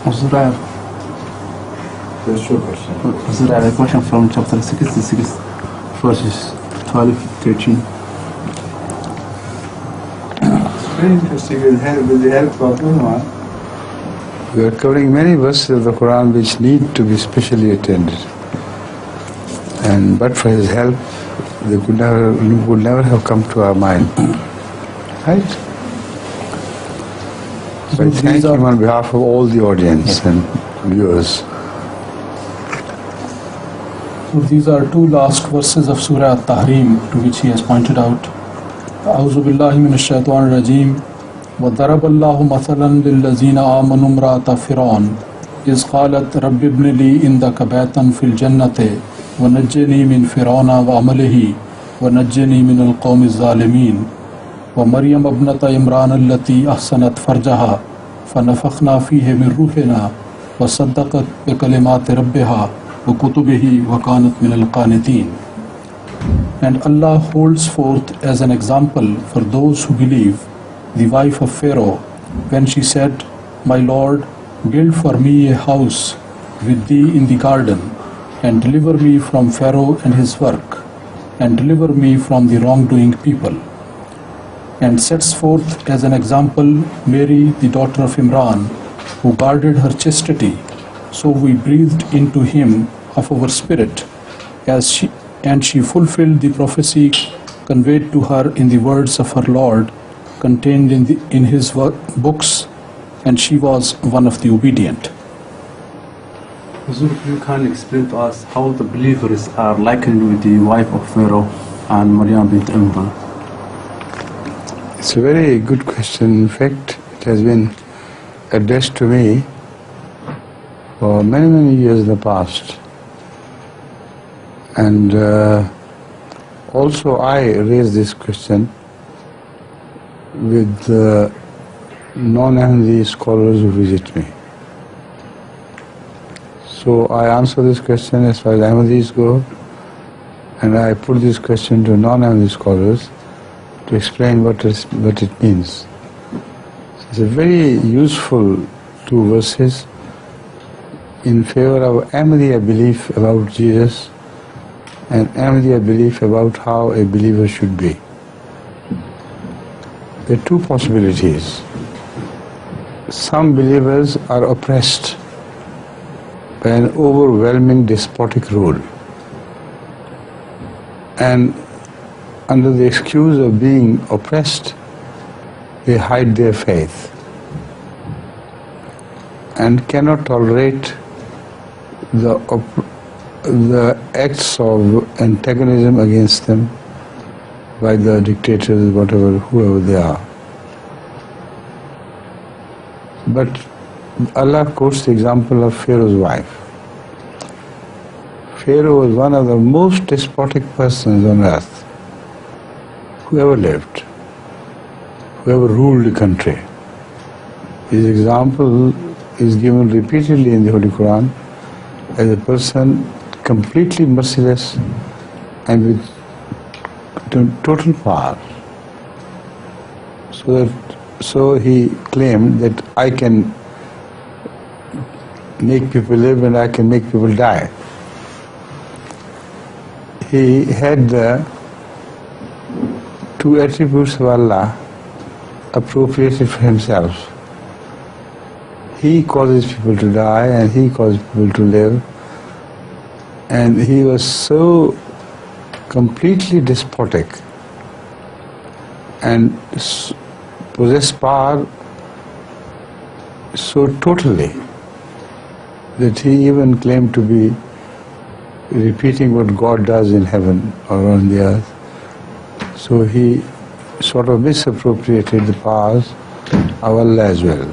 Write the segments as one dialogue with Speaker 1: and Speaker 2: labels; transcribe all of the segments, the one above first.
Speaker 1: Hazur, I have a question from chapter 66, verses 12-13.
Speaker 2: Very interesting. With the help of Quran, we are covering many verses of the Quran which need to be specially attended. And but for his help, they would never have come to our mind. Right? So I thank him on behalf of all the audience and viewers.
Speaker 3: So these are two last verses of Surah At-Tahrim, to which he has pointed out. أعوذ بالله من الشيطان الرجيم وضرب الله مثلا للذين آمنوا امرأة فرعون إذ قالت رب ابن لي عندك بيتا في الجنة ونجني من فرعون وعمله ونجني من القوم الظالمين ومريم ابنة عمران التي أحسنت فرجها فنفخنا فيه من روحنا وصدقت بكلمات ربها وكتبه وكانت من القانتين. And Allah holds forth as an example for those who believe the wife of Pharaoh when she said, My Lord, build for me a house with thee in the garden and deliver me from Pharaoh and his work and deliver me from the wrongdoing people. And sets forth as an example Mary, the daughter of Imran, who guarded her chastity, so we breathed into him of our spirit and she fulfilled the prophecy conveyed to her in the words of her Lord contained in his books, and she was one of the obedient.
Speaker 1: Hazur, you can explain to us how the believers are likened with the wife of Pharaoh and Maryam bint Imran?
Speaker 2: It's a very good question. In fact, it has been addressed to me for many, many years in the past. And also I raised this question with non-Ahmadi scholars who visit me. So I answer this question as far as Ahmadis go, and I put this question to non-Ahmadi scholars to explain what it means. It's a very useful two verses in favor of Ahmadiyya belief about Jesus and Ahmadiyya belief about how a believer should be. There are two possibilities. Some believers are oppressed by an overwhelming despotic rule, and under the excuse of being oppressed, they hide their faith and cannot tolerate the acts of antagonism against them by the dictators, whoever they are. But Allah quotes the example of Pharaoh's wife. Pharaoh was one of the most despotic persons on earth who ever lived, who ever ruled the country. His example is given repeatedly in the Holy Quran as a person completely merciless and with total power. So he claimed that I can make people live and I can make people die. He had the two attributes of Allah appropriated for himself. He causes people to die and he causes people to live. And he was so completely despotic and possessed power so totally that he even claimed to be repeating what God does in heaven or on the earth. So he sort of misappropriated the powers of Allah as well.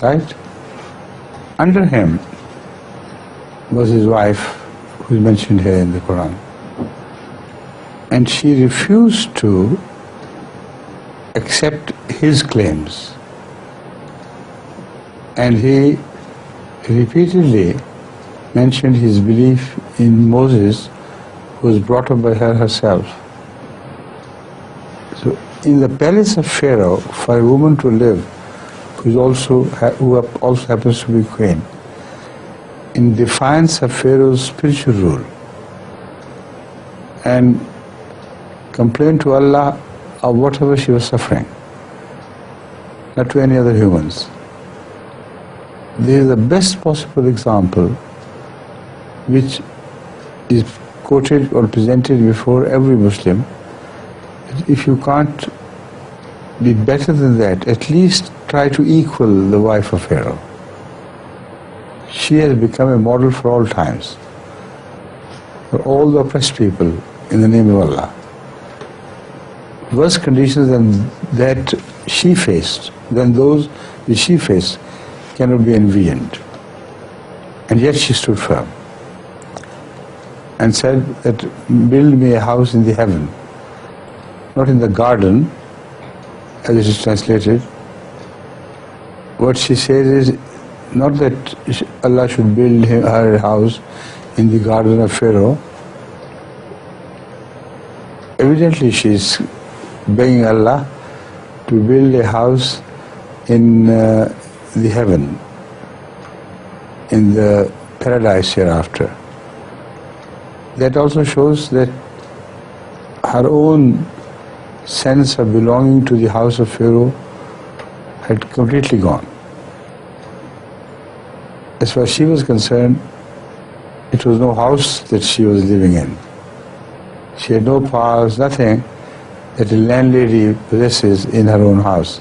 Speaker 2: Right? Under him was his wife, who is mentioned here in the Quran. And she refused to accept his claims. And he repeatedly mentioned his belief in Moses, who was brought up by her herself. So in the palace of Pharaoh, for a woman to live who also happens to be queen, in defiance of Pharaoh's spiritual rule, and complained to Allah of whatever she was suffering, not to any other humans. This is the best possible example which is quoted or presented before every Muslim. If you can't be better than that, at least try to equal the wife of Pharaoh. She has become a model for all times, for all the oppressed people in the name of Allah. Worse conditions than that she faced, than those which she faced, cannot be envisioned. And yet she stood firm and said that, build me a house in the heaven, not in the garden, as it is translated. What she says is not that Allah should build her a house in the garden of Pharaoh. Evidently she is begging Allah to build a house in the heaven, in the paradise hereafter. That also shows that her own sense of belonging to the house of Pharaoh had completely gone. As far as she was concerned, it was no house that she was living in. She had no powers, nothing that a landlady possesses in her own house.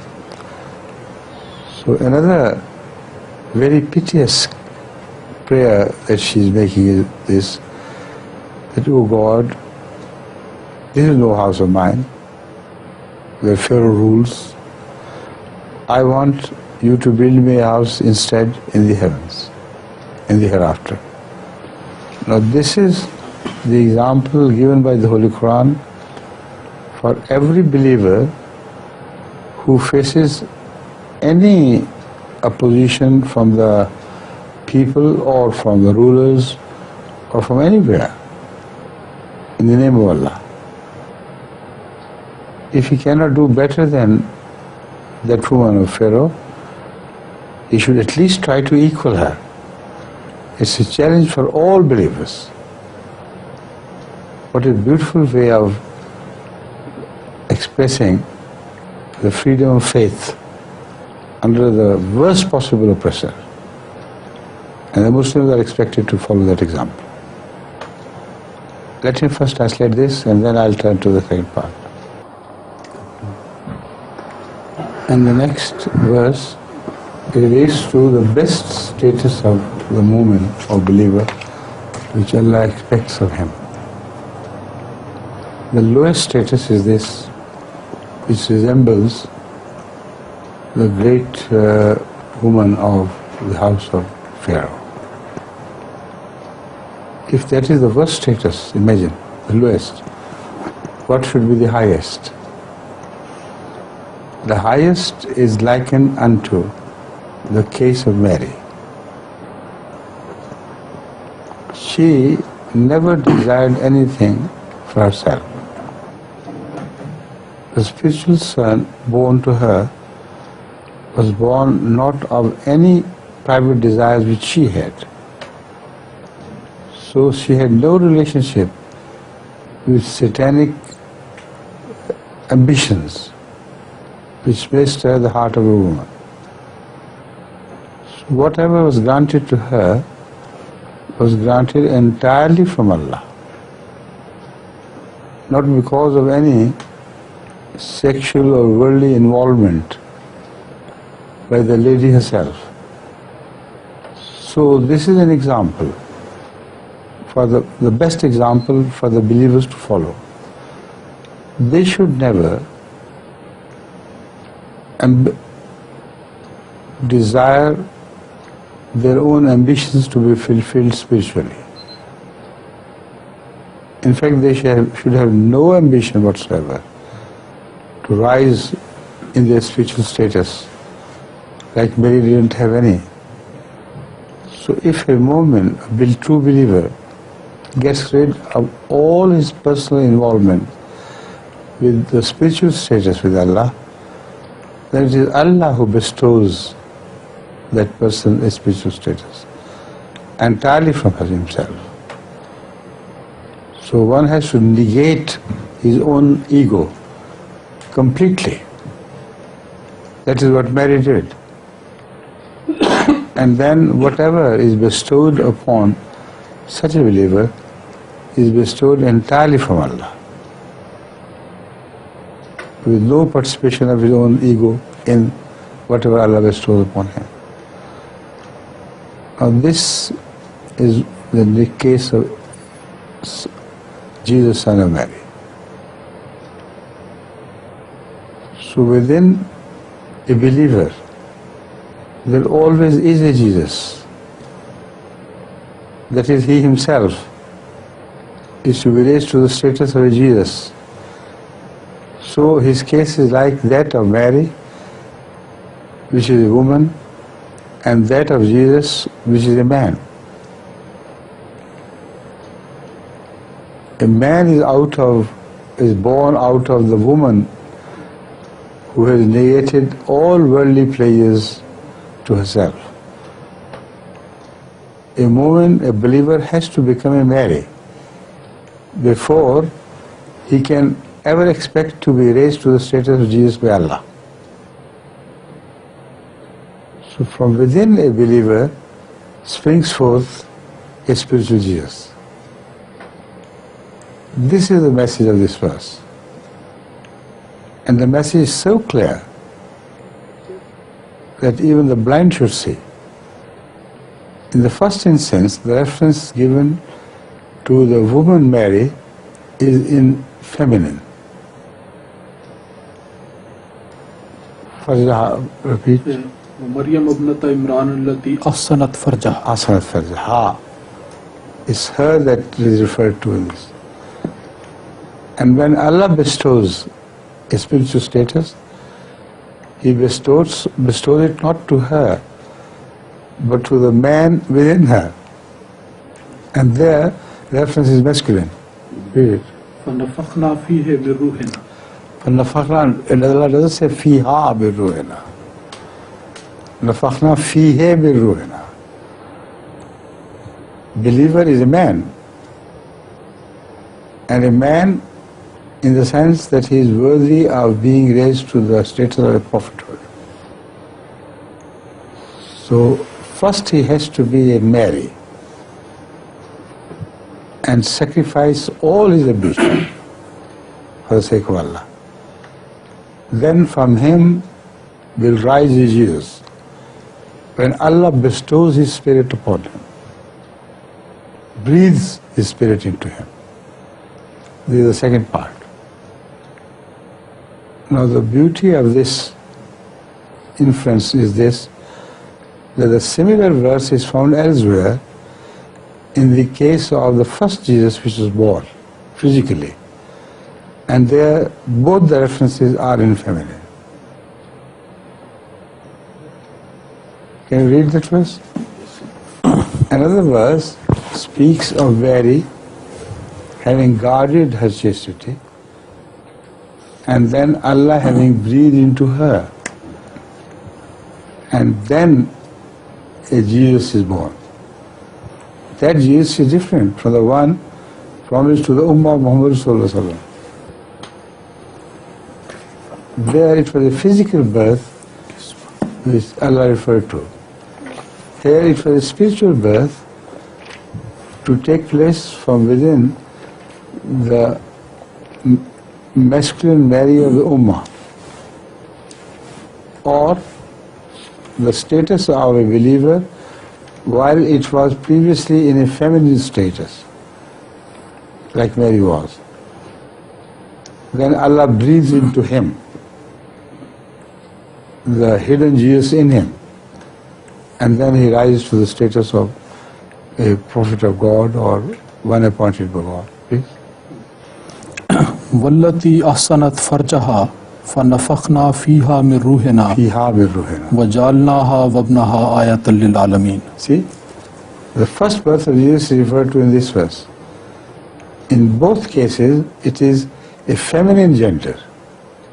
Speaker 2: So another very piteous prayer that she is making is this, that, oh God, this is no house of mine where Pharaoh rules. I want you to build me a house instead in the heavens, in the hereafter. Now this is the example given by the Holy Quran for every believer who faces any opposition from the people or from the rulers or from anywhere in the name of Allah. If he cannot do better than that woman of Pharaoh, he should at least try to equal her. It's a challenge for all believers. What a beautiful way of expressing the freedom of faith under the worst possible oppressor. And the Muslims are expected to follow that example. Let me first translate this and then I'll turn to the second part. And the next verse relates to the best status of the mu'min or believer which Allah expects of him. The lowest status is this, which resembles the great woman of the house of Pharaoh. If that is the worst status, imagine, the lowest, what should be the highest? The highest is likened unto the case of Mary. She never desired anything for herself. The spiritual son born to her was born not of any private desires which she had. So she had no relationship with satanic ambitions which placed her the heart of a woman. So whatever was granted to her was granted entirely from Allah, not because of any sexual or worldly involvement by the lady herself. So this is an example, for the best example for the believers to follow. They should never desire their own ambitions to be fulfilled spiritually. In fact, they should have no ambition whatsoever to rise in their spiritual status, like Mary didn't have any. So if a mu'min, a true believer, gets rid of all his personal involvement with the spiritual status with Allah, then it is Allah who bestows that person a spiritual status, entirely from himself. So one has to negate his own ego completely. That is what Mary did. And then whatever is bestowed upon such a believer is bestowed entirely from Allah, with no participation of his own ego in whatever Allah bestows upon him. Now this is the case of Jesus, son of Mary. So within a believer, there always is a Jesus. That is, he himself is to be raised to the status of a Jesus. So his case is like that of Mary, which is a woman, and that of Jesus, which is a man. A man is born out of the woman who has negated all worldly pleasures to herself. A woman, a believer, has to become a Mary before he can ever expect to be raised to the status of Jesus by Allah. So from within a believer springs forth a spiritual Jesus. This is the message of this verse. And the message is so clear that even the blind should see. In the first instance, the reference given to the woman Mary is in feminine. Repeat.
Speaker 3: Maryam ibnata Imran allati ahsanat farjaha.
Speaker 2: Ahsanat farjaha. It's her that is referred to in this. And when Allah bestows a spiritual status, He bestows it not to her, but to the man within her. And there, reference is masculine. Read it.
Speaker 3: فَنَفَخْنَا فِيهِ بِرُوحِنَا.
Speaker 2: فَنَفَخْنَا, and Allah doesn't say فِيهَا بِرُوحِنَا. نَفَخْنَا فِيهِ بِرُوحِنَا. Believer is a man. And a man in the sense that he is worthy of being raised to the status of a prophethood. So first he has to be a Mary and sacrifice all his ambition for the sake of Allah. Then from him will rise the Jesus, when Allah bestows His Spirit upon him, breathes His Spirit into him. This is the second part. Now the beauty of this inference is this, that a similar verse is found elsewhere in the case of the first Jesus which was born physically. And there both the references are in feminine. Can you read that verse? Another verse speaks of Mary having guarded her chastity, and then Allah having breathed into her, and then a Jesus is born. That Jesus is different from the one promised to the Ummah of Muhammad Sallallahu Alaihi Wasallam. There it was a physical birth which Allah referred to. Here it was a spiritual birth to take place from within the masculine Mary of the Ummah, or the status of a believer while it was previously in a feminine status, like Mary was. Then Allah breathes into him the hidden Jesus in him, and then he rises to the status of a prophet of God or one appointed by God. Please.
Speaker 3: والتي أحسنت فرجها فنفخنا فيها من روحنا
Speaker 2: فيها من روحنا
Speaker 3: وجعلناها وابنها آية للعالمين.
Speaker 2: See, the first birth of Jesus is referred to in this verse. In both cases, it is a feminine gender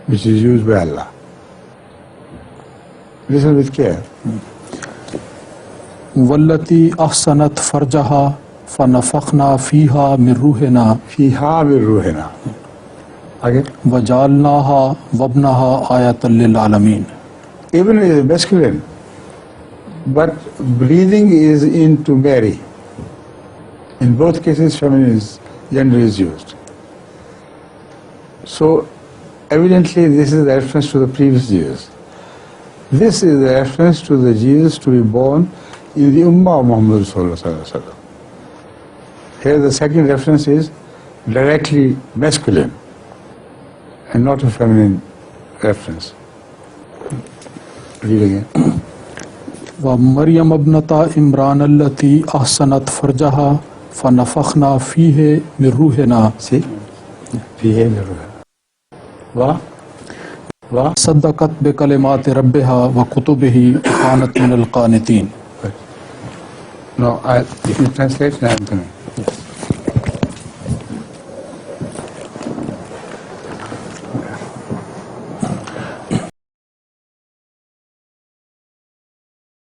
Speaker 2: which is used by Allah. Listen with care.
Speaker 3: والتی احسنت فرجہا فنفخنا فیہا من روحنا
Speaker 2: فیہا من روحنا. آگے.
Speaker 3: وجعلناہا وابنہا آیۃ للعالمین.
Speaker 2: Even is masculine, but breathing is into Mary. In both cases, feminine gender is used. So, evidently, this is a reference to the previous Jesus. This is a reference to the Jesus to be born in the Ummah of Muhammad Sallallahu Alaihi Wasallam. Here, the second reference is directly masculine and not a feminine reference. Read again.
Speaker 3: ومریم ابنتا Imran التی احسنت فرجہا فنفخنا فیہ من روحنا.
Speaker 2: See? فیہ من روحنا.
Speaker 3: صدقت بکلمات ربہا وکتبہ وکانت من القانتین.
Speaker 2: Now, if you translate, now I'm coming.